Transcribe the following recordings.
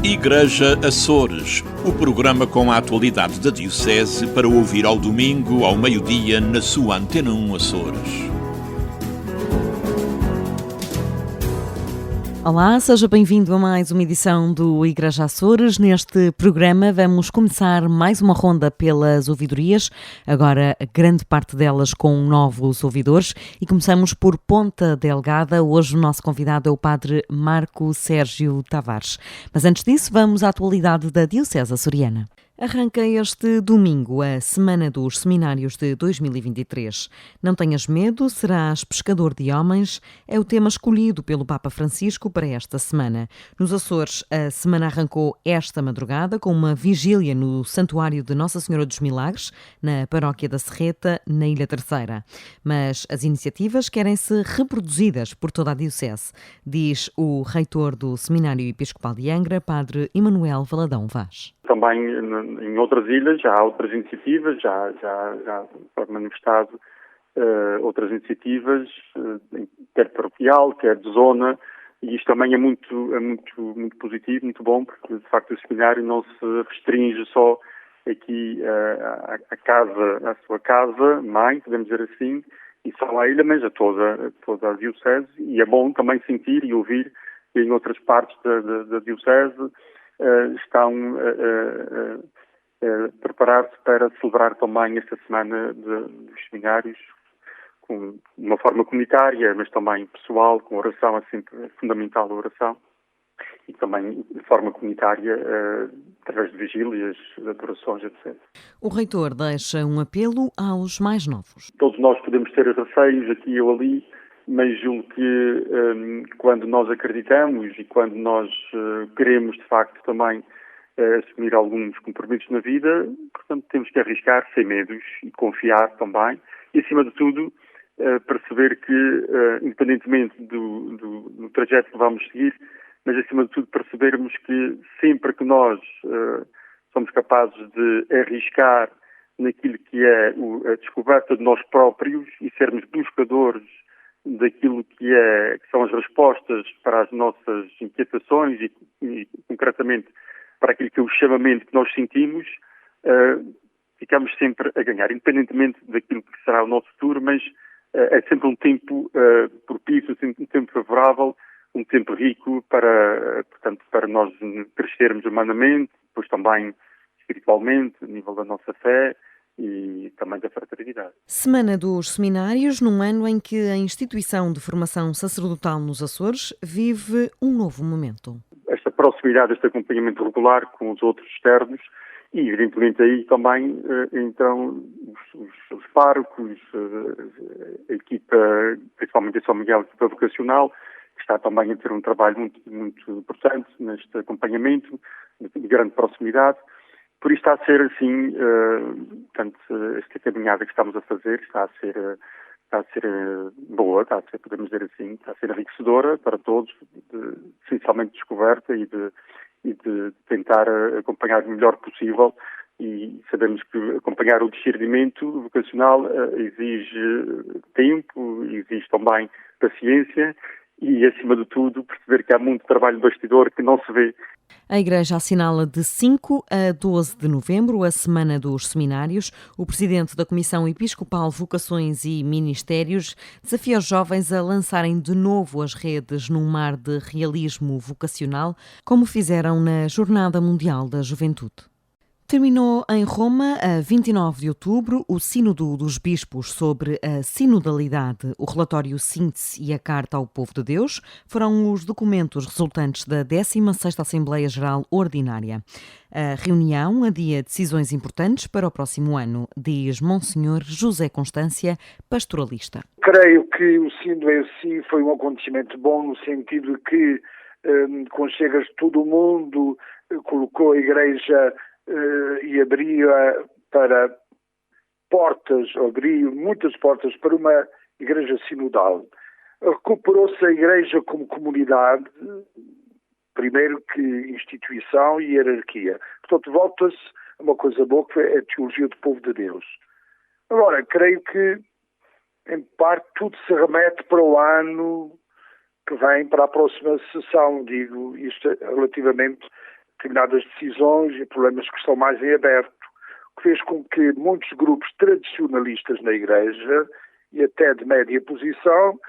Igreja Açores, o programa com a atualidade da Diocese para ouvir ao domingo, ao meio-dia, na sua Antena 1 Açores. Olá, seja bem-vindo a mais uma edição do Igreja Açores. Neste programa vamos começar mais uma ronda pelas ouvidorias, agora grande parte delas com novos ouvidores, e começamos por Ponta Delgada. Hoje o nosso convidado é o Padre Marco Sérgio Tavares. Mas antes disso, vamos à atualidade da Diocese açoriana. Arranca este domingo a Semana dos Seminários de 2023. Não tenhas medo, serás pescador de homens, é o tema escolhido pelo Papa Francisco para esta semana. Nos Açores, a semana arrancou esta madrugada com uma vigília no Santuário de Nossa Senhora dos Milagres, na Paróquia da Serreta, na Ilha Terceira. Mas as iniciativas querem ser reproduzidas por toda a Diocese, diz o reitor do Seminário Episcopal de Angra, Padre Emanuel Valadão Vaz. Também em outras ilhas já há outras iniciativas, já foi manifestado outras iniciativas, quer paroquial, quer de zona, e isto também é muito positivo, muito bom, porque de facto o seminário não se restringe só aqui à sua casa, mãe, podemos dizer assim, e só à ilha, mas a toda a Diocese, e é bom também sentir e ouvir que em outras partes da Diocese estão a preparar-se para celebrar também esta semana dos seminários com uma forma comunitária, mas também pessoal, com oração, é sempre fundamental a oração, e também de forma comunitária, através de vigílias, de adorações, etc. O reitor deixa um apelo aos mais novos. Todos nós podemos ter receios aqui ou ali, mas julgo que quando nós acreditamos e quando nós queremos, de facto, também assumir alguns compromissos na vida, portanto, temos que arriscar sem medos e confiar também. E, acima de tudo, perceber que, independentemente do trajeto que vamos seguir, mas, acima de tudo, percebermos que sempre que nós somos capazes de arriscar naquilo que é a descoberta de nós próprios e sermos buscadores daquilo que são as respostas para as nossas inquietações e concretamente para aquilo que é o chamamento que nós sentimos, ficamos sempre a ganhar, independentemente daquilo que será o nosso futuro, mas é sempre um tempo propício, um tempo favorável, um tempo rico para nós crescermos humanamente, depois também espiritualmente, a nível da nossa fé, e também da fraternidade. Semana dos Seminários, num ano em que a instituição de formação sacerdotal nos Açores vive um novo momento. Esta proximidade, este acompanhamento regular com os outros externos e, evidentemente, aí também entram os párocos, a equipa, principalmente em São Miguel, a equipa vocacional, que está também a ter um trabalho muito importante neste acompanhamento, de grande proximidade. Por isso está a ser, assim, portanto, esta caminhada que estamos a fazer está a ser boa, podemos dizer assim, está a ser enriquecedora para todos, essencialmente descoberta e de tentar acompanhar o melhor possível, e sabemos que acompanhar o discernimento vocacional exige tempo, exige também paciência e, acima de tudo, perceber que há muito trabalho de bastidor que não se vê. A Igreja assinala de 5 a 12 de novembro a Semana dos Seminários. O presidente da Comissão Episcopal Vocações e Ministérios desafia os jovens a lançarem de novo as redes num mar de realismo vocacional, como fizeram na Jornada Mundial da Juventude. Terminou em Roma, a 29 de outubro, o Sínodo dos Bispos sobre a Sinodalidade. O relatório síntese e a Carta ao Povo de Deus foram os documentos resultantes da 16ª Assembleia Geral Ordinária. A reunião adia decisões importantes para o próximo ano, diz Monsenhor José Constância, pastoralista. Creio que o Sínodo em si foi um acontecimento bom no sentido de que, com chegas de todo o mundo, colocou a Igreja e abriu muitas portas para uma igreja sinodal. Recuperou-se a igreja como comunidade, primeiro que instituição e hierarquia. Portanto, volta-se a uma coisa boa, que é a teologia do povo de Deus. Agora, creio que, em parte, tudo se remete para o ano que vem, para a próxima sessão, digo isto relativamente determinadas decisões e problemas que estão mais em aberto, o que fez com que muitos grupos tradicionalistas na Igreja e até de média posição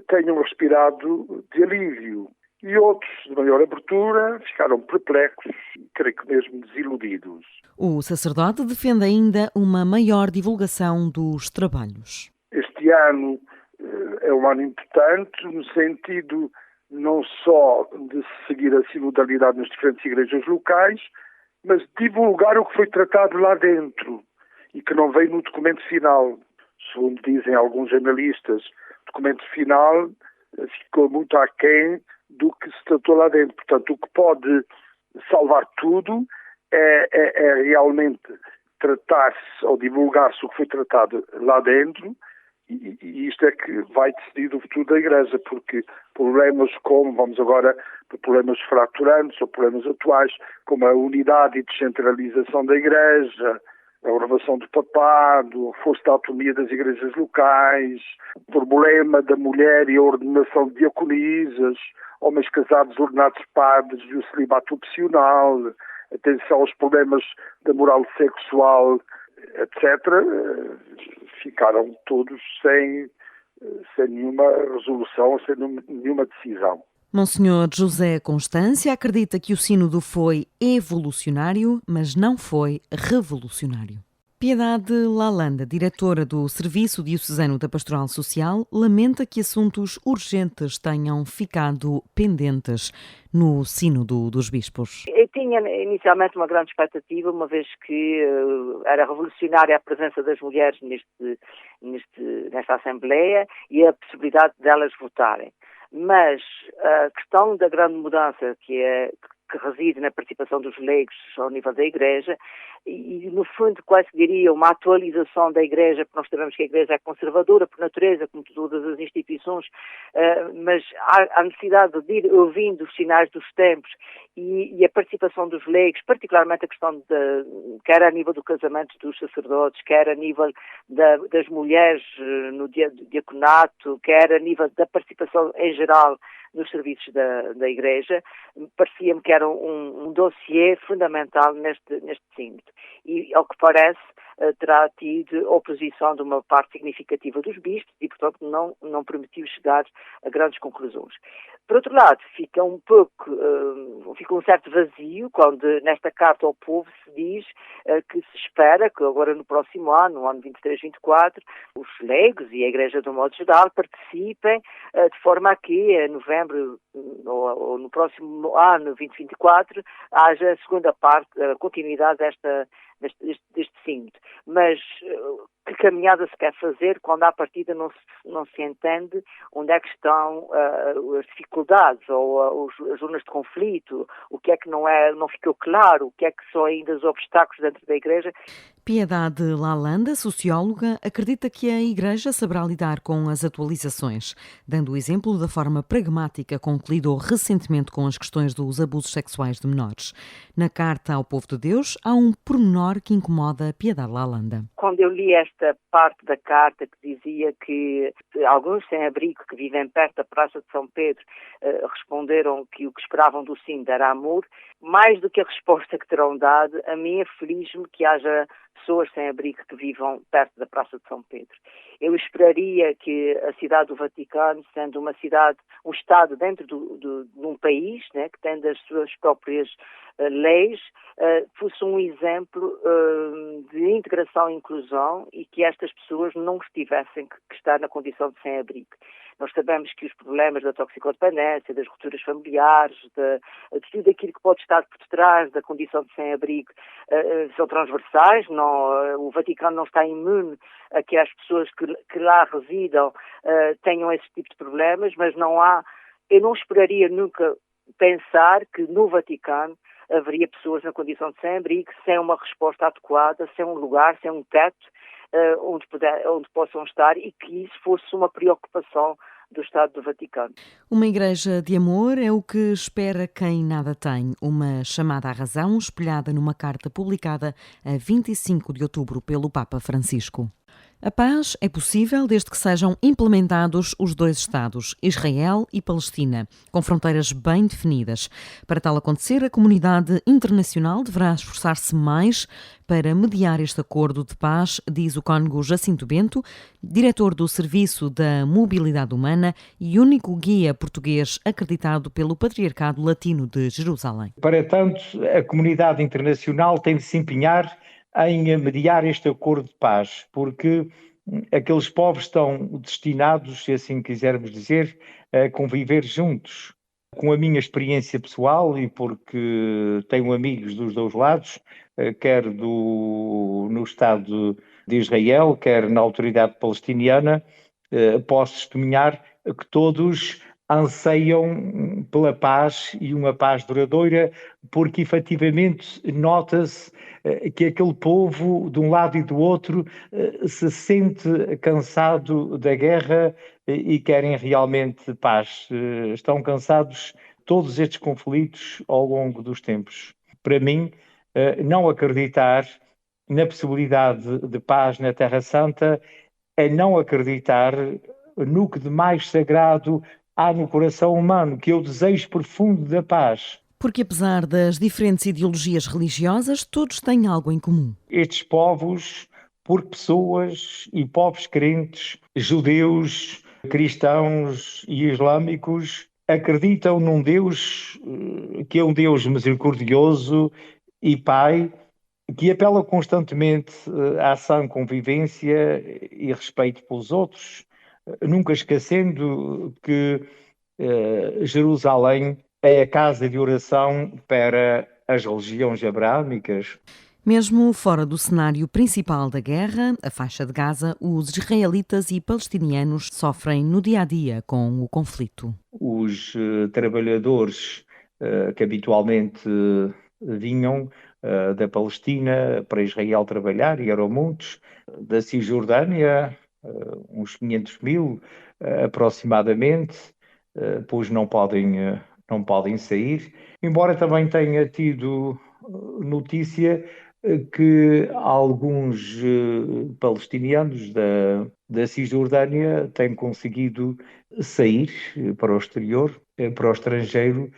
tenham respirado de alívio. E outros, de maior abertura, ficaram perplexos e, creio que mesmo desiludidos. O sacerdote defende ainda uma maior divulgação dos trabalhos. Este ano é um ano importante no sentido não só de seguir a sinodalidade nas diferentes igrejas locais, mas divulgar o que foi tratado lá dentro e que não veio no documento final. Segundo dizem alguns analistas, o documento final ficou muito aquém do que se tratou lá dentro. Portanto, o que pode salvar tudo é realmente tratar-se ou divulgar-se o que foi tratado lá dentro, e isto é que vai decidir o futuro da Igreja, porque problemas como, vamos agora para problemas fraturantes ou problemas atuais, como a unidade e descentralização da Igreja, a renovação do papado, a força da autonomia das igrejas locais, o problema da mulher e a ordenação de diaconisas, homens casados ordenados padres e o celibato opcional, atenção aos problemas da moral sexual, etc., ficaram todos sem nenhuma resolução, sem nenhuma decisão. Monsenhor José Constância acredita que o sínodo foi evolucionário, mas não foi revolucionário. Piedade Lalanda, diretora do Serviço Diocesano da Pastoral Social, lamenta que assuntos urgentes tenham ficado pendentes no Sínodo dos Bispos. Eu tinha inicialmente uma grande expectativa, uma vez que era revolucionária a presença das mulheres nesta Assembleia e a possibilidade delas votarem. Mas a questão da grande mudança que reside na participação dos leigos ao nível da Igreja e, no fundo, quase diria uma atualização da Igreja, porque nós sabemos que a Igreja é conservadora por natureza, como todas as instituições, mas há necessidade de ir ouvindo os sinais dos tempos e a participação dos leigos, particularmente a questão quer a nível do casamento dos sacerdotes, quer a nível das mulheres no diaconato, quer a nível da participação em geral nos serviços da Igreja, parecia-me que era um dossiê fundamental neste sínodo. E, ao que parece, terá tido oposição de uma parte significativa dos bispos e, portanto, não permitiu chegar a grandes conclusões. Por outro lado, fica um certo vazio quando nesta carta ao povo se diz que se espera que agora no próximo ano, no ano 23-24, os leigos e a Igreja do modo geral participem de forma a que em novembro ou no próximo ano, 2024, haja a segunda parte, a continuidade deste sínodo. Mas que caminhada se quer fazer quando à partida não se entende onde é que estão as dificuldades ou as zonas de conflito, o que é que não ficou claro, o que é que são ainda os obstáculos dentro da Igreja. Piedade Lalanda, socióloga, acredita que a Igreja saberá lidar com as atualizações, dando o exemplo da forma pragmática com que lidou recentemente com as questões dos abusos sexuais de menores. Na Carta ao Povo de Deus, há um pormenor que incomoda Piedade Lalanda. Quando eu li esta parte da carta que dizia que alguns sem-abrigo que vivem perto da Praça de São Pedro responderam que o que esperavam do sínodo era amor, mais do que a resposta que terão dado, a mim aflige-me que haja pessoas sem abrigo que vivam perto da Praça de São Pedro. Eu esperaria que a cidade do Vaticano, sendo uma cidade, um Estado dentro de um país, né, que tem as suas próprias leis, fosse um exemplo de integração e inclusão e que estas pessoas não tivessem que estar na condição de sem-abrigo. Nós sabemos que os problemas da toxicodependência, das rupturas familiares, de tudo aquilo que pode estar por detrás da condição de sem-abrigo são transversais. O Vaticano não está imune a que as pessoas que lá residam tenham esse tipo de problemas, mas eu não esperaria nunca pensar que no Vaticano haveria pessoas na condição de sem-abrigo, sem uma resposta adequada, sem um lugar, sem um teto, onde possam estar e que isso fosse uma preocupação do Estado do Vaticano. Uma igreja de amor é o que espera quem nada tem. Uma chamada à razão espelhada numa carta publicada a 25 de outubro pelo Papa Francisco. A paz é possível desde que sejam implementados os dois Estados, Israel e Palestina, com fronteiras bem definidas. Para tal acontecer, a comunidade internacional deverá esforçar-se mais para mediar este acordo de paz, diz o cônego Jacinto Bento, diretor do Serviço da Mobilidade Humana e único guia português acreditado pelo Patriarcado Latino de Jerusalém. Para tanto, a comunidade internacional tem de se empenhar em mediar este acordo de paz, porque aqueles povos estão destinados, se assim quisermos dizer, a conviver juntos. Com a minha experiência pessoal e porque tenho amigos dos dois lados, quer no Estado de Israel, quer na autoridade palestiniana, posso testemunhar que todos anseiam pela paz e uma paz duradoura, porque efetivamente nota-se que aquele povo, de um lado e do outro, se sente cansado da guerra e querem realmente paz. Estão cansados de todos estes conflitos ao longo dos tempos. Para mim, não acreditar na possibilidade de paz na Terra Santa é não acreditar no que de mais sagrado há no coração humano, que é o desejo profundo da paz. Porque apesar das diferentes ideologias religiosas, todos têm algo em comum. Estes povos, por pessoas e povos crentes, judeus, cristãos e islâmicos, acreditam num Deus que é um Deus misericordioso e Pai, que apela constantemente à sã convivência e respeito pelos outros, nunca esquecendo que Jerusalém é a casa de oração para as religiões abrâmicas. Mesmo fora do cenário principal da guerra, a faixa de Gaza, os israelitas e palestinianos sofrem no dia-a-dia com o conflito. Os trabalhadores que habitualmente vinham da Palestina para Israel trabalhar, e eram muitos, da Cisjordânia, uns 500 mil aproximadamente, pois não podem sair, embora também tenha tido notícia que alguns palestinianos da Cisjordânia têm conseguido sair para o exterior, para o estrangeiro,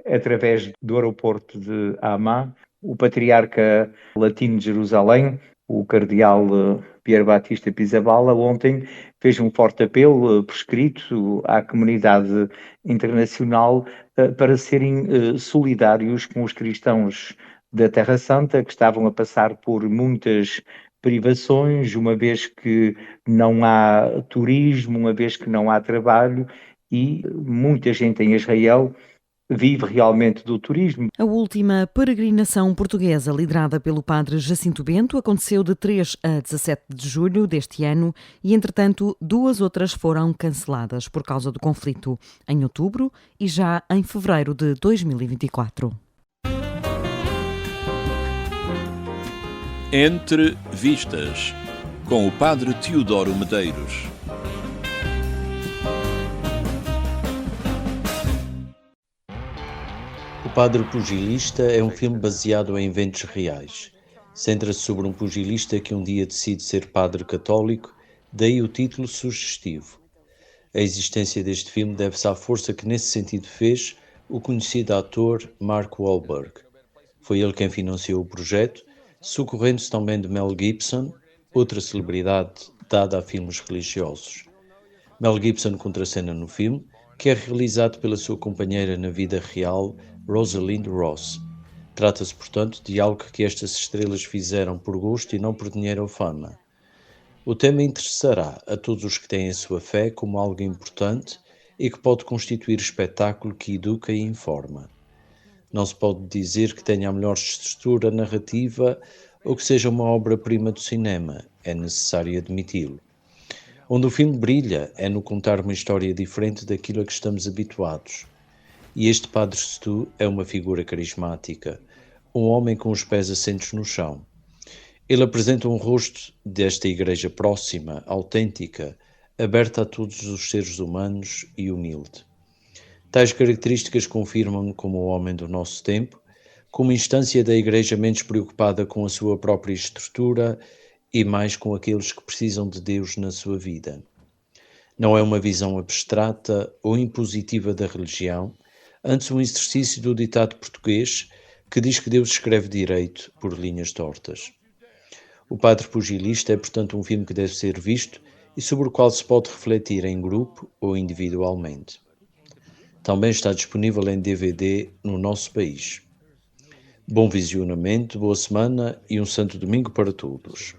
através do aeroporto de Amman. O patriarca latino de Jerusalém, o cardeal Pier Batista Pizzaballa, ontem fez um forte apelo por escrito à comunidade internacional para serem solidários com os cristãos da Terra Santa, que estavam a passar por muitas privações, uma vez que não há turismo, uma vez que não há trabalho, e muita gente em Israel vive realmente do turismo. A última peregrinação portuguesa, liderada pelo padre Jacinto Bento, aconteceu de 3 a 17 de julho deste ano e, entretanto, 2 outras foram canceladas por causa do conflito, em outubro e já em fevereiro de 2024. Entre Vistas, com o padre Teodoro Medeiros. O Padre Pugilista é um filme baseado em eventos reais. Centra-se sobre um pugilista que um dia decide ser padre católico, daí o título sugestivo. A existência deste filme deve-se à força que nesse sentido fez o conhecido ator Mark Wahlberg. Foi ele quem financiou o projeto, socorrendo-se também de Mel Gibson, outra celebridade dada a filmes religiosos. Mel Gibson contracena no filme, que é realizado pela sua companheira na vida real, Rosalind Ross. Trata-se, portanto, de algo que estas estrelas fizeram por gosto e não por dinheiro ou fama. O tema interessará a todos os que têm a sua fé como algo importante e que pode constituir espetáculo que educa e informa. Não se pode dizer que tenha a melhor estrutura narrativa ou que seja uma obra-prima do cinema, é necessário admiti-lo. Onde o filme brilha é no contar uma história diferente daquilo a que estamos habituados. E este Padre Stu é uma figura carismática, um homem com os pés assentos no chão. Ele apresenta um rosto desta igreja próxima, autêntica, aberta a todos os seres humanos e humilde. Tais características confirmam-no como o homem do nosso tempo, como instância da igreja menos preocupada com a sua própria estrutura e mais com aqueles que precisam de Deus na sua vida. Não é uma visão abstrata ou impositiva da religião, antes um exercício do ditado português que diz que Deus escreve direito por linhas tortas. O Padre Pugilista é, portanto, um filme que deve ser visto e sobre o qual se pode refletir em grupo ou individualmente. Também está disponível em DVD no nosso país. Bom visionamento, boa semana e um santo domingo para todos.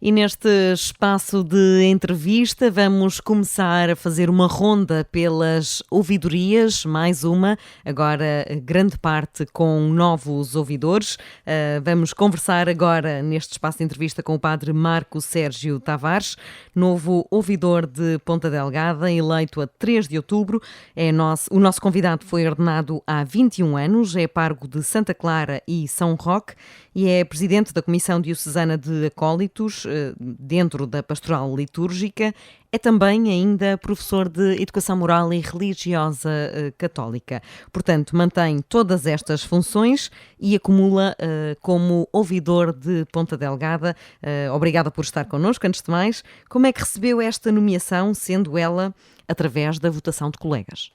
E neste espaço de entrevista vamos começar a fazer uma ronda pelas ouvidorias, mais uma, agora grande parte com novos ouvidores. Vamos conversar agora neste espaço de entrevista com o Padre Marco Sérgio Tavares, novo ouvidor de Ponta Delgada, eleito a 3 de outubro. O nosso convidado foi ordenado há 21 anos, é pargo de Santa Clara e São Roque e é presidente da Comissão Diocesana de Acólitos, dentro da Pastoral Litúrgica. É também ainda professor de Educação Moral e Religiosa Católica. Portanto, mantém todas estas funções e acumula como ouvidor de Ponta Delgada. Obrigada por estar connosco. Antes de mais, como é que recebeu esta nomeação, sendo ela através da votação de colegas?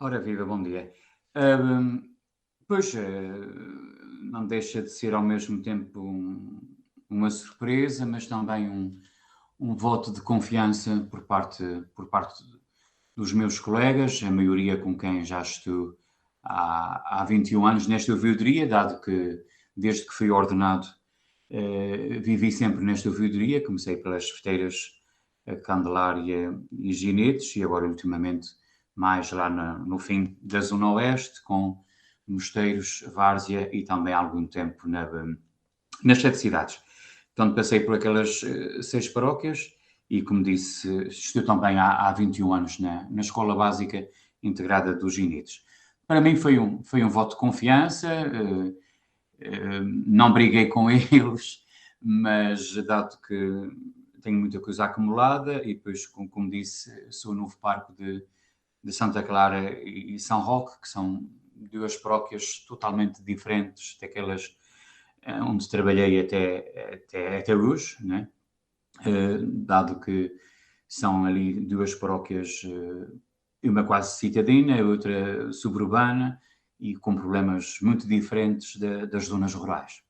Ora viva, bom dia. Não deixa de ser ao mesmo tempo uma surpresa, mas também um voto de confiança por parte dos meus colegas, a maioria com quem já estou há 21 anos nesta ouvidoria, dado que desde que fui ordenado vivi sempre nesta ouvidoria. Comecei pelas Festeiras, Candelária e Ginetes, e agora ultimamente mais lá no fim da Zona Oeste, com Mosteiros, Várzea e também há algum tempo nas 7 cidades. Portanto, passei por aquelas 6 paróquias e, como disse, estou também há 21 anos na Escola Básica Integrada dos Ginetes. Para mim foi um voto de confiança, não briguei com eles, mas dado que tenho muita coisa acumulada e depois, como disse, sou o novo parco de Santa Clara e São Roque, que são 2 paróquias totalmente diferentes daquelas onde trabalhei até hoje, né? Dado que são ali 2 paróquias, uma quase citadina, a outra suburbana, e com problemas muito diferentes das zonas rurais.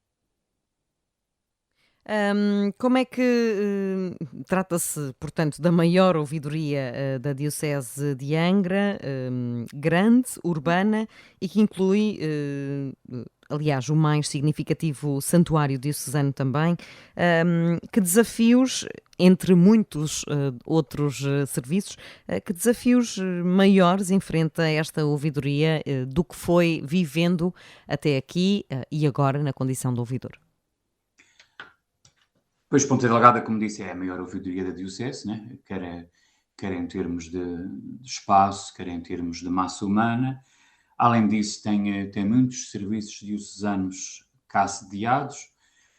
Como é que trata-se, portanto, da maior ouvidoria da Diocese de Angra, grande, urbana, e que inclui, aliás, o mais significativo santuário diocesano também? Que desafios, entre muitos outros serviços, que desafios maiores enfrenta esta ouvidoria do que foi vivendo até aqui e agora na condição de ouvidor? Pois, Ponta Delgada, como disse, é a maior ouvidoria da Diocese, né? Quer em termos de espaço, quer em termos de massa humana. Além disso, tem muitos serviços diocesanos cá sediados,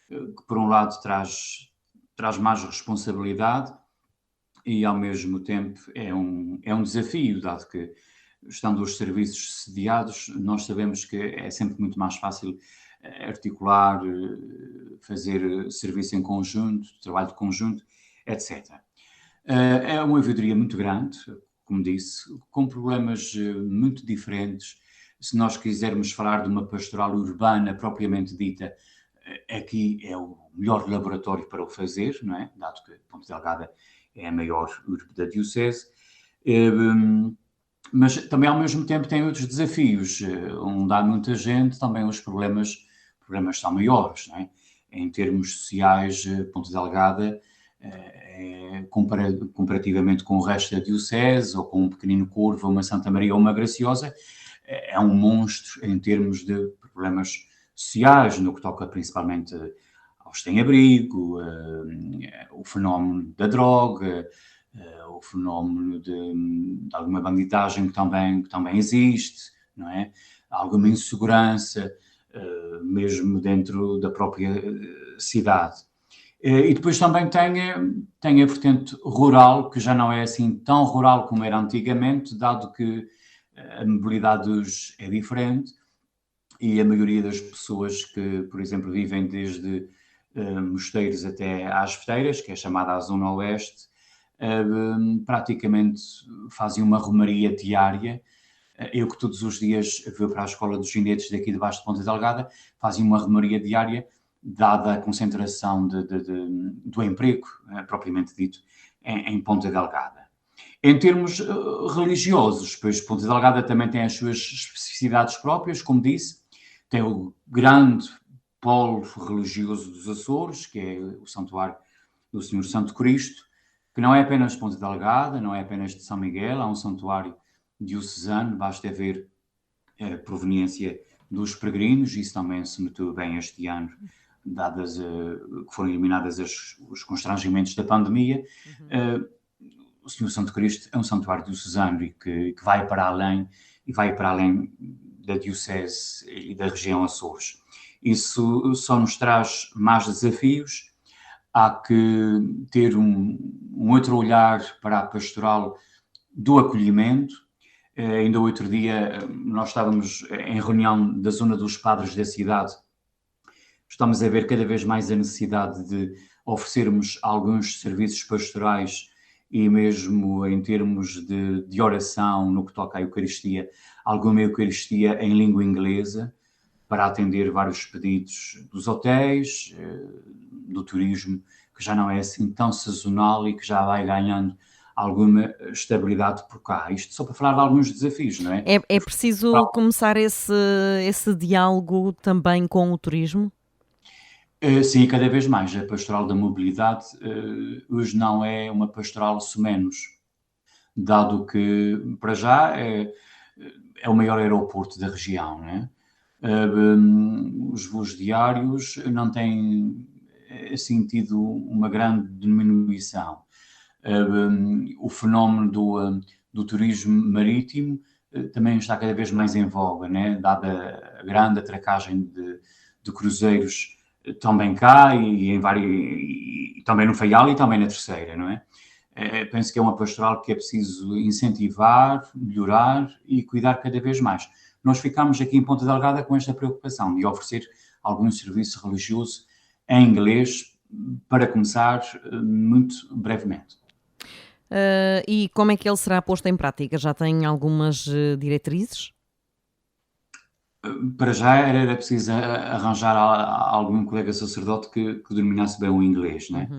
que por um lado traz mais responsabilidade e ao mesmo tempo é um desafio, dado que, estando os serviços sediados, nós sabemos que é sempre muito mais fácil articular, fazer serviço em conjunto, trabalho de conjunto, etc. É uma ouvidoria muito grande, como disse, com problemas muito diferentes. Se nós quisermos falar de uma pastoral urbana propriamente dita, aqui é o melhor laboratório para o fazer, não é? Dado que Ponta Delgada é a maior urbe da Diocese. Mas também ao mesmo tempo tem outros desafios, onde há muita gente, também os problemas são maiores, não é? Em termos sociais, Ponta Delgada, comparativamente com o resto da Diocese, ou com um pequenino Corvo, uma Santa Maria ou uma Graciosa, é um monstro em termos de problemas sociais, no que toca principalmente aos sem-abrigo, o fenómeno da droga, o fenómeno de alguma bandidagem que também existe, não é? Alguma insegurança, mesmo dentro da própria cidade. E depois também tem a vertente rural, que já não é assim tão rural como era antigamente, dado que a mobilidade hoje é diferente e a maioria das pessoas que, por exemplo, vivem desde Mosteiros até às Feiras, que é chamada a Zona Oeste, praticamente fazem uma romaria diária. Eu que todos os dias vou para a Escola dos Ginetes daqui debaixo de Ponta Delgada, fazem uma romaria diária, dada a concentração do emprego, propriamente dito, em Ponta Delgada. Em termos religiosos, pois Ponta Delgada também tem as suas especificidades próprias, como disse, tem o grande polo religioso dos Açores, que é o Santuário do Senhor Santo Cristo, que não é apenas de Ponta Delgada, não é apenas de São Miguel, há um santuário diocesano, basta ver a proveniência dos peregrinos, isso também se notou bem este ano, dadas que foram eliminadas os constrangimentos da pandemia. O Senhor Santo Cristo é um santuário diocesano e que vai para além da diocese e da região Açores. Isso só nos traz mais desafios. Há que ter um outro olhar para a pastoral do acolhimento. Ainda outro dia nós estávamos em reunião da zona dos padres da cidade. Estamos a ver cada vez mais a necessidade de oferecermos alguns serviços pastorais e mesmo em termos de oração no que toca à Eucaristia, alguma Eucaristia em língua inglesa, para atender vários pedidos dos hotéis, do turismo, que já não é assim tão sazonal e que já vai ganhando alguma estabilidade por cá. Isto só para falar de alguns desafios, não é? É preciso começar esse diálogo também com o turismo? Sim, cada vez mais. A pastoral da mobilidade hoje não é uma pastoral sumenos, dado que, para já, é o maior aeroporto da região, não é? Os voos diários não têm sentido uma grande diminuição. O fenómeno do turismo marítimo também está cada vez mais em voga, né? Dada a grande atracagem de cruzeiros também cá e também no Faial e também na Terceira, não é? Penso que é uma pastoral que é preciso incentivar, melhorar e cuidar cada vez mais. Nós ficamos aqui em Ponta Delgada com esta preocupação de oferecer algum serviço religioso em inglês para começar muito brevemente. E como é que ele será posto em prática? Já tem algumas diretrizes? Para já era preciso arranjar algum colega sacerdote que dominasse bem o inglês, né?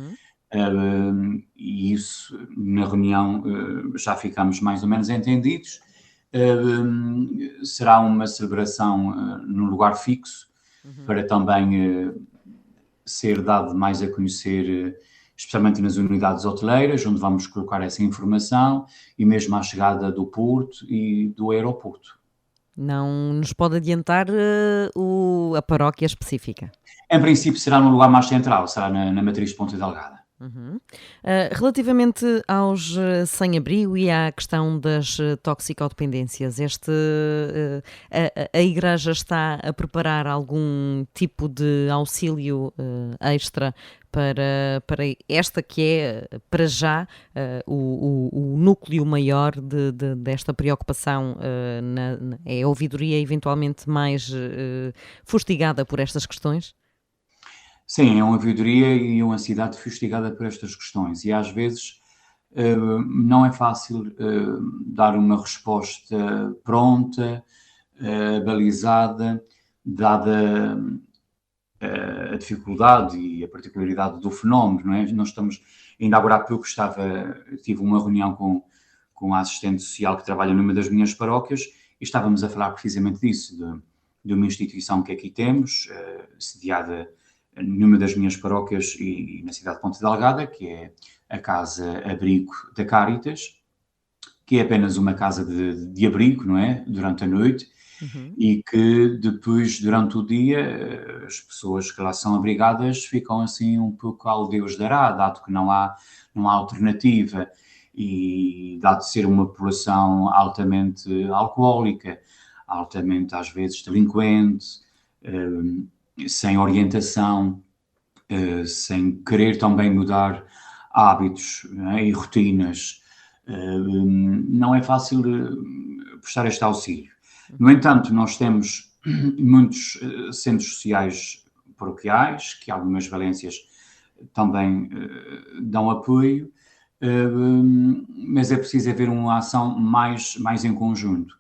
E isso, na reunião, já ficámos mais ou menos entendidos. Será uma celebração num lugar fixo, para também ser dado mais a conhecer, especialmente nas unidades hoteleiras, onde vamos colocar essa informação, e mesmo à chegada do porto e do aeroporto. Não nos pode adiantar a paróquia específica? Em princípio será num lugar mais central, será na matriz de Ponta Delgada. Relativamente aos sem-abrigo e à questão das toxicodependências, a Igreja está a preparar algum tipo de auxílio extra para esta que é, para já, o núcleo maior desta preocupação? É a ouvidoria eventualmente mais fustigada por estas questões? Sim, é uma ouvidoria e uma cidade fustigada por estas questões e às vezes não é fácil dar uma resposta pronta, balizada, dada a dificuldade e a particularidade do fenómeno, não é? Nós estamos, ainda agora há pouco tive uma reunião com a assistente social que trabalha numa das minhas paróquias e estávamos a falar precisamente disso, de uma instituição que aqui temos, sediada numa das minhas paróquias e na cidade de Ponta Delgada, que é a Casa Abrigo da Cáritas, que é apenas uma casa de abrigo, não é? Durante a noite, e que depois, durante o dia, as pessoas que lá são abrigadas ficam assim um pouco ao Deus dará, dado que não há alternativa, e dado de ser uma população altamente alcoólica, altamente às vezes delinquente, sem orientação, sem querer também mudar hábitos, né, e rotinas, não é fácil prestar este auxílio. No entanto, nós temos muitos centros sociais paroquiais, que algumas valências também dão apoio, mas é preciso haver uma ação mais em conjunto.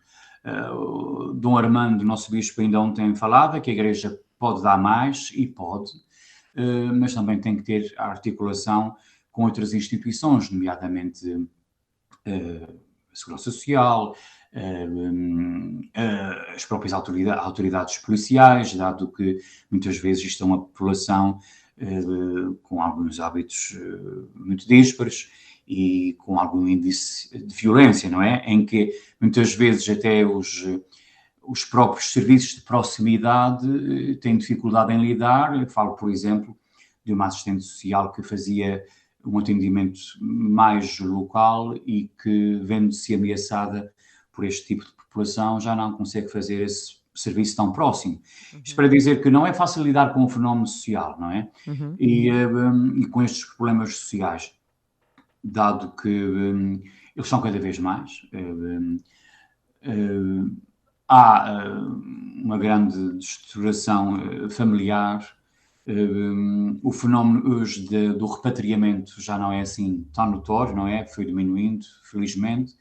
Dom Armando, nosso bispo, ainda ontem falava que a Igreja pode dar mais, e pode, mas também tem que ter a articulação com outras instituições, nomeadamente a Segurança Social, as próprias autoridades policiais, dado que muitas vezes isto é uma população com alguns hábitos muito díspares e com algum índice de violência, não é? Em que muitas vezes até os próprios serviços de proximidade têm dificuldade em lidar. Eu falo, por exemplo, de uma assistente social que fazia um atendimento mais local e que, vendo-se ameaçada por este tipo de população, já não consegue fazer esse serviço tão próximo. Isto para dizer que não é fácil lidar com o fenómeno social, não é? E com estes problemas sociais, dado que eles são cada vez mais. Há uma grande destruturação familiar. O fenómeno hoje do repatriamento já não é assim tão notório, não é? Foi diminuindo, felizmente.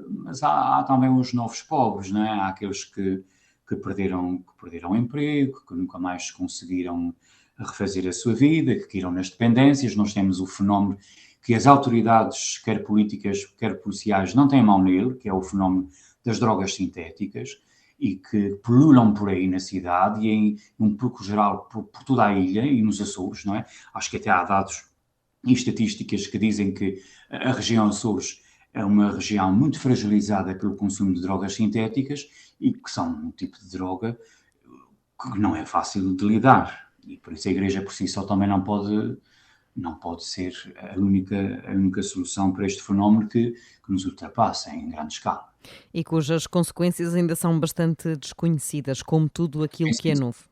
Mas há também os novos pobres, não é? Há aqueles que perderam o emprego, que nunca mais conseguiram refazer a sua vida, que caíram nas dependências. Nós temos o fenómeno que as autoridades, quer políticas, quer policiais, não têm mão nele, que é o fenómeno das drogas sintéticas, e que pululam por aí na cidade e em um pouco geral por toda a ilha e nos Açores, não é? Acho que até há dados e estatísticas que dizem que a região Açores é uma região muito fragilizada pelo consumo de drogas sintéticas e que são um tipo de droga que não é fácil de lidar. E por isso a Igreja por si só também não pode ser a única solução para este fenómeno que nos ultrapassa em grande escala. E cujas consequências ainda são bastante desconhecidas, como tudo aquilo que é novo.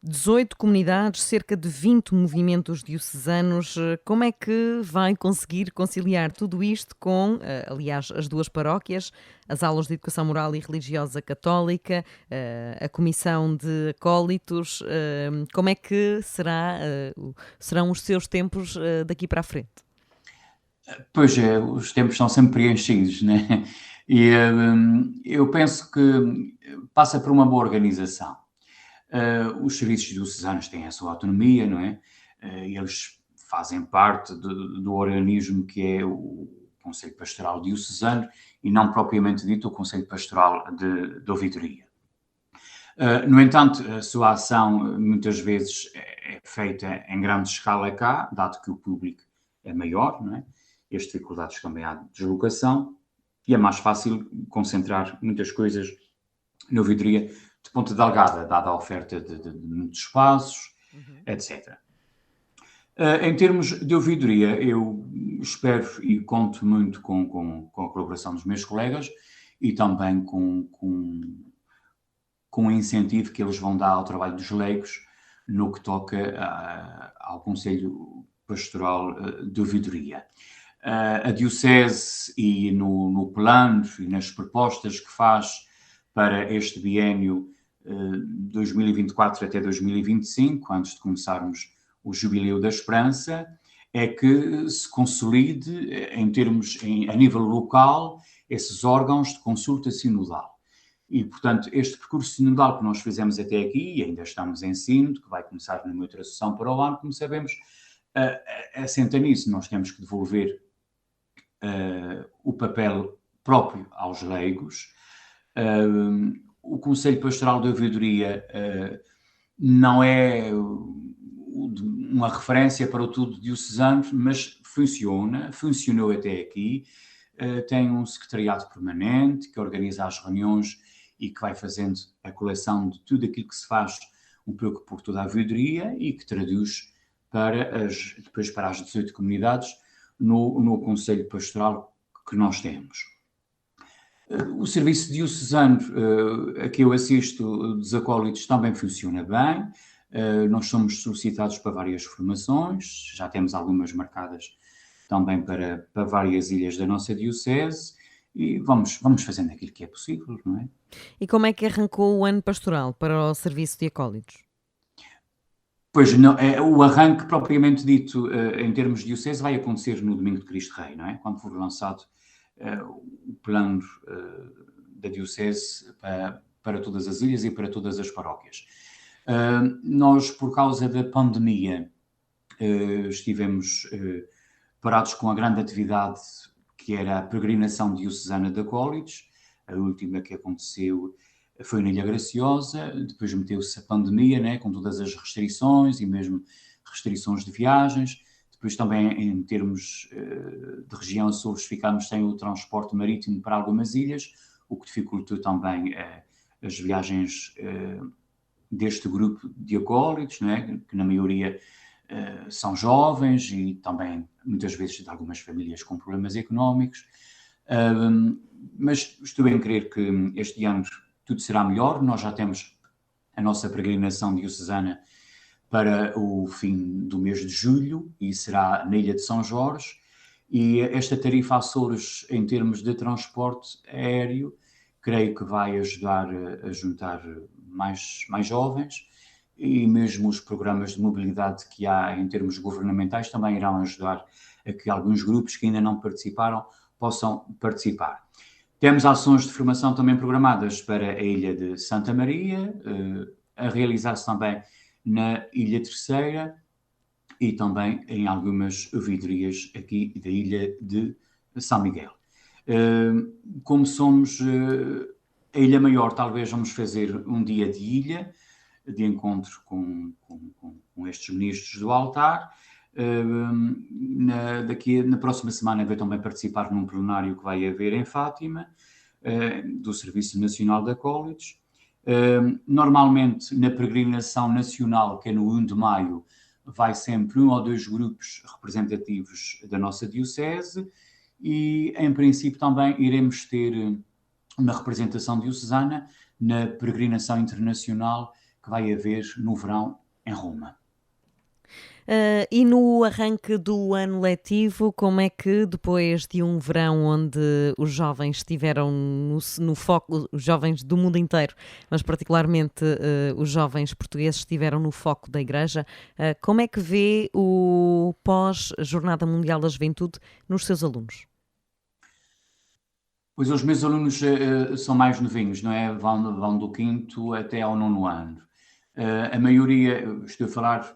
18 comunidades, cerca de 20 movimentos diocesanos. Como é que vai conseguir conciliar tudo isto com, aliás, as duas paróquias, as aulas de educação moral e religiosa católica, a comissão de acólitos? Como é que serão os seus tempos daqui para a frente? Pois é, os tempos são sempre preenchidos, né? E eu penso que passa por uma boa organização. Os serviços diocesanos têm a sua autonomia, não é? Eles fazem parte do organismo que é o Conselho Pastoral Diocesano e não propriamente dito o Conselho Pastoral de Ouvidoria. No entanto, a sua ação muitas vezes é feita em grande escala cá, dado que o público é maior, não é? E as dificuldades também há de deslocação, e é mais fácil concentrar muitas coisas na ouvidoria de Ponta Delgada, dada a oferta de muitos espaços, etc. Em termos de ouvidoria, eu espero e conto muito com a colaboração dos meus colegas e também com o incentivo que eles vão dar ao trabalho dos leigos no que toca ao Conselho Pastoral de Ouvidoria. A Diocese e no plano e nas propostas que faz para este biénio 2024 até 2025, antes de começarmos o Jubileu da Esperança, é que se consolide a nível local esses órgãos de consulta sinodal. E, portanto, este percurso sinodal que nós fizemos até aqui, e ainda estamos em sínodo, que vai começar numa outra sessão para o ano, como sabemos, assenta nisso. Nós temos que devolver o papel próprio aos leigos. O Conselho Pastoral de Ouvidoria não é uma referência para o tudo diocesano, mas funcionou até aqui. Tem um secretariado permanente que organiza as reuniões e que vai fazendo a coleção de tudo aquilo que se faz um pouco por toda a ouvidoria e que traduz depois para as 18 comunidades no Conselho Pastoral que nós temos. O serviço diocesano a que eu assisto dos acólitos também funciona bem. Nós somos solicitados para várias formações, já temos algumas marcadas também para várias ilhas da nossa diocese, e vamos fazendo aquilo que é possível, não é? E como é que arrancou o ano pastoral para o serviço de acólitos? Pois, não, o arranque propriamente dito, em termos de diocese, vai acontecer no Domingo de Cristo Rei, não é? Quando for lançado o plano da diocese para todas as ilhas e para todas as paróquias. Nós, por causa da pandemia, estivemos parados com a grande atividade que era a peregrinação diocesana de acólitos. A última que aconteceu foi na Ilha Graciosa, depois meteu-se a pandemia, né, com todas as restrições e mesmo restrições de viagens. Depois também, em termos de região Açores, ficámos sem o transporte marítimo para algumas ilhas, o que dificultou também as viagens deste grupo de acólitos, né, que na maioria são jovens e também muitas vezes de algumas famílias com problemas económicos. Mas estou bem a crer que este ano tudo será melhor. Nós já temos a nossa peregrinação diocesana para o fim do mês de julho e será na Ilha de São Jorge. E esta tarifa Açores, em termos de transporte aéreo, creio que vai ajudar a juntar mais jovens, e mesmo os programas de mobilidade que há em termos governamentais também irão ajudar a que alguns grupos que ainda não participaram possam participar. Temos ações de formação também programadas para a Ilha de Santa Maria, a realizar-se também na Ilha Terceira e também em algumas ouvidorias aqui da Ilha de São Miguel. Como somos a Ilha Maior, talvez vamos fazer um dia de ilha, de encontro com estes ministros do altar. Na próxima semana vou também participar num plenário que vai haver em Fátima, do Serviço Nacional de Acólitos. Normalmente, na peregrinação nacional, que é no 1 de maio, vai sempre 1 ou 2 grupos representativos da nossa diocese e, em princípio, também iremos ter uma representação diocesana na peregrinação internacional que vai haver no verão em Roma. E no arranque do ano letivo, como é que depois de um verão onde os jovens estiveram no foco, os jovens do mundo inteiro, mas particularmente os jovens portugueses estiveram no foco da Igreja, como é que vê o pós-Jornada Mundial da Juventude nos seus alunos? Pois os meus alunos são mais novinhos, não é? Vão do 5º até ao 9º ano. A maioria, estou a falar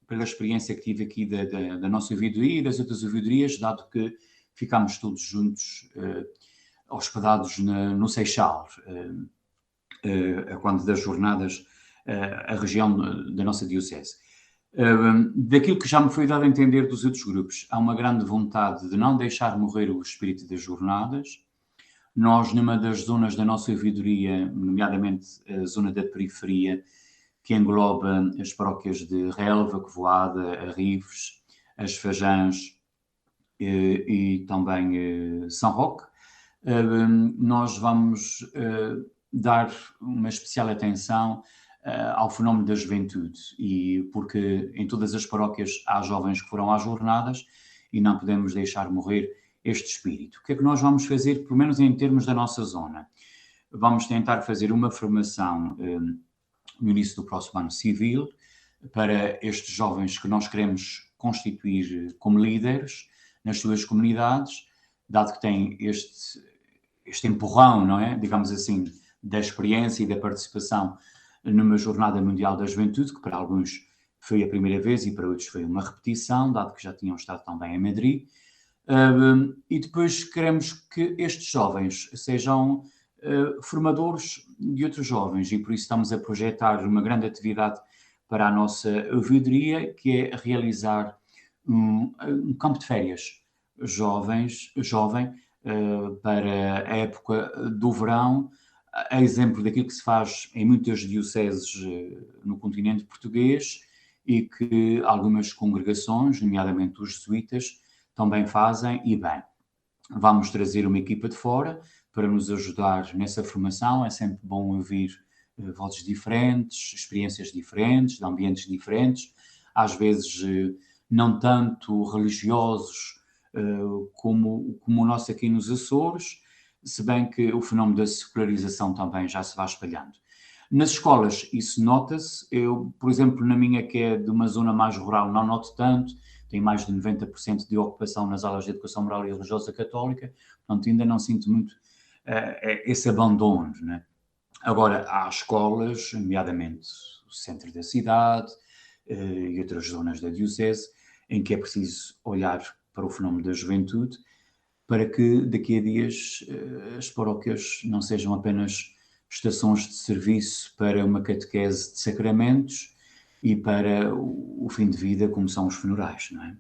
pela experiência que tive aqui da nossa ouvidoria e das outras ouvidorias, dado que ficámos todos juntos hospedados no Seixal, quando das jornadas, a região da nossa diocese. Daquilo que já me foi dado a entender dos outros grupos, há uma grande vontade de não deixar morrer o espírito das jornadas. Nós, numa das zonas da nossa ouvidoria, nomeadamente a zona da periferia, que engloba as paróquias de Relva, Covoada, Arrives, as Fajãs e também São Roque, nós vamos dar uma especial atenção ao fenómeno da juventude, e porque em todas as paróquias há jovens que foram às jornadas e não podemos deixar morrer este espírito. O que é que nós vamos fazer, pelo menos em termos da nossa zona? Vamos tentar fazer uma formação no início do próximo ano civil para estes jovens que nós queremos constituir como líderes nas suas comunidades, dado que têm este empurrão, não é? Digamos assim, da experiência e da participação numa Jornada Mundial da Juventude, que para alguns foi a primeira vez e para outros foi uma repetição, dado que já tinham estado também em Madrid. E depois queremos que estes jovens sejam formadores de outros jovens, e por isso estamos a projetar uma grande atividade para a nossa ouvidoria, que é realizar um campo de férias jovem para a época do verão, a exemplo daquilo que se faz em muitas dioceses no continente português e que algumas congregações, nomeadamente os jesuítas, também fazem, e bem. Vamos trazer uma equipa de fora para nos ajudar nessa formação. É sempre bom ouvir vozes diferentes, experiências diferentes, de ambientes diferentes, às vezes não tanto religiosos como o nosso aqui nos Açores, se bem que o fenómeno da secularização também já se vai espalhando. Nas escolas isso nota-se. Eu, por exemplo, na minha, que é de uma zona mais rural, não noto tanto, tem mais de 90% de ocupação nas aulas de educação moral e religiosa católica, portanto ainda não sinto muito esse abandono, né? Agora, há escolas, nomeadamente o centro da cidade e outras zonas da diocese, em que é preciso olhar para o fenómeno da juventude, para que daqui a dias as paróquias não sejam apenas estações de serviço para uma catequese de sacramentos e para o fim de vida, como são os funerais, não é?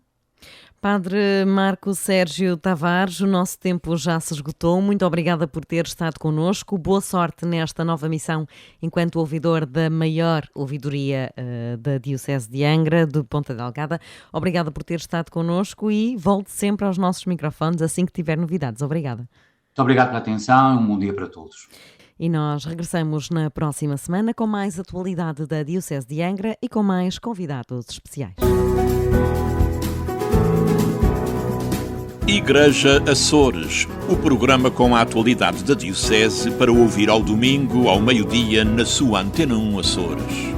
Padre Marco Sérgio Tavares, o nosso tempo já se esgotou. Muito obrigada por ter estado connosco. Boa sorte nesta nova missão enquanto ouvidor da maior ouvidoria da Diocese de Angra, de Ponta Delgada. Obrigada por ter estado connosco e volte sempre aos nossos microfones assim que tiver novidades. Obrigada. Muito obrigado pela atenção e um bom dia para todos. E nós regressamos na próxima semana com mais atualidade da Diocese de Angra e com mais convidados especiais. Igreja Açores, o programa com a atualidade da Diocese para ouvir ao domingo, ao meio-dia, na sua Antena 1 Açores.